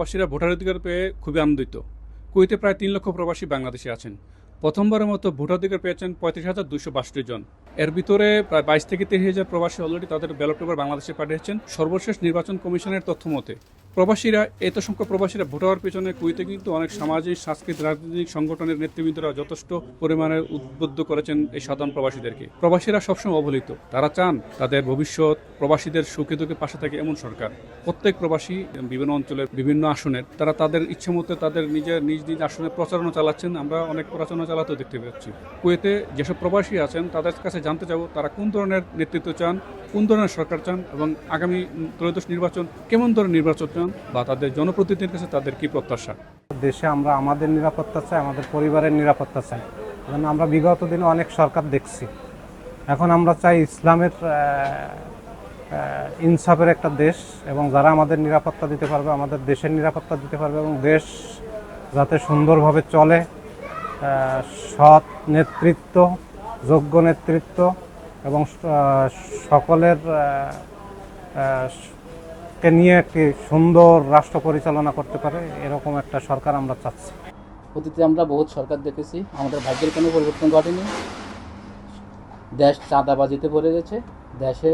প্রবাসীরা ভোটাধিকার পেয়ে খুবই আনন্দিত। কুয়েতে প্রায় ৩ লক্ষ প্রবাসী বাংলাদেশে আছেন। প্রথমবারের মতো ভোটাধিকার পেয়েছেন ৩৫,২৬২ জন। এর ভিতরে প্রায় ২২ থেকে ৩০,০০০ প্রবাসী অলরেডি তাদের ব্যালট পেপার বাংলাদেশে পাঠিয়েছেন। সর্বশেষ নির্বাচন কমিশনের তথ্য মতে প্রবাসীরা এত সংখ্যক প্রবাসীরা ভোট হওয়ার পেছনে কুয়েতে কিন্তু অনেক সামাজিক, সাংস্কৃতিক, রাজনৈতিক সংগঠনের নেতৃবৃন্দরা যথেষ্ট পরিমাণে উদ্বুদ্ধ করেছেন এই সাধারণ প্রবাসীদেরকে। প্রবাসীরা সবসময় অবহেলিত। তারা চান তাদের ভবিষ্যৎ প্রবাসীদের সুখে দুঃখে পাশে থাকে এমন সরকার। প্রত্যেক প্রবাসী বিভিন্ন অঞ্চলের বিভিন্ন আসনের তারা তাদের ইচ্ছে মতো তাদের নিজ নিজ আসনে প্রচারণা চালাচ্ছেন। আমরা অনেক প্রচারণা চালাতেও দেখতে পাচ্ছি। কুয়েতে যেসব প্রবাসী আছেন তাদের কাছে জানতে চাবো তারা কোন ধরনের নেতৃত্ব চান, কোন ধরনের সরকার চান এবং আগামী ত্রয়োদশ নির্বাচন কেমন ধরনের নির্বাচন চান বা তাদের জনপ্রতিনিধির কাছে তাদের কি প্রত্যাশা। দেশে আমরা আমাদের নিরাপত্তা চাই, আমাদের পরিবারের নিরাপত্তা চাই। কারণ আমরা বিগত দিনে অনেক সরকার দেখছি। এখন আমরা চাই ইসলামের ইনসাফের একটা দেশ, এবং যারা আমাদের নিরাপত্তা দিতে পারবে, আমাদের দেশের নিরাপত্তা দিতে পারবে এবং দেশ যাতে সুন্দরভাবে চলে, সৎ নেতৃত্ব, যোগ্য নেতৃত্ব এবং সকলের কে নিয়ে একটি সুন্দর রাষ্ট্র পরিচালনা করতে পারে এরকম একটা সরকার আমরা চাচ্ছি। অতীতে আমরা বহুত সরকার দেখেছি, আমাদের ভাগ্যের কোনো পরিবর্তন ঘটেনি। দেশ চাঁদাবাজিতে ভরে গেছে, দেশে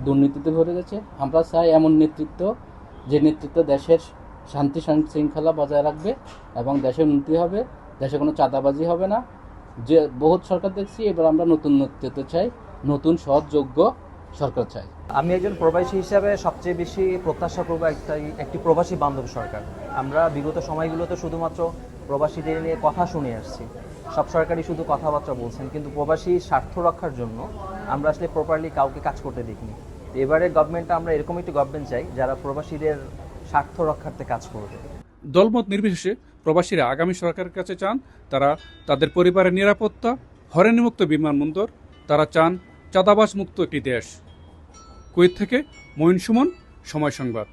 দুর্নীতিতে ভরে গেছে। আমরা চাই এমন নেতৃত্ব, যে নেতৃত্ব দেশের শান্তি শৃঙ্খলা বজায় রাখবে এবং দেশের উন্নতি হবে, দেশে কোনো চাঁদাবাজি হবে না। যে বহুত সরকার দেখছি, এবার আমরা নতুন নেতৃত্ব চাই, নতুন সৎ যোগ্য সরকার চাই। আমি একজন প্রবাসী হিসাবে সবচেয়ে বেশি প্রত্যাশা করবো একটি প্রবাসী বান্ধব সরকার। আমরা বিগত সময়গুলোতে শুধুমাত্র প্রবাসীদের নিয়ে কথা শুনে আসছি, সব সরকারই শুধু কথাবার্তা বলছেন, কিন্তু প্রবাসী স্বার্থ রক্ষার জন্য আমরা আসলে প্রপারলি কাউকে কাজ করতে দেখিনি। এবারে গভর্নমেন্টটা আমরা এরকম একটি গভর্নমেন্ট চাই যারা প্রবাসীদের স্বার্থ রক্ষার্থে কাজ করবে। দলমত নির্বিশেষে প্রবাসীরা আগামী সরকারের কাছে চান তারা তাদের পরিবারের নিরাপত্তা, হয়রানিমুক্ত বিমানবন্দর, তারা চান চাঁদাবাজ মুক্ত একটি দেশ। কুয়েত থেকে মঈন সুমন, সময় সংবাদ।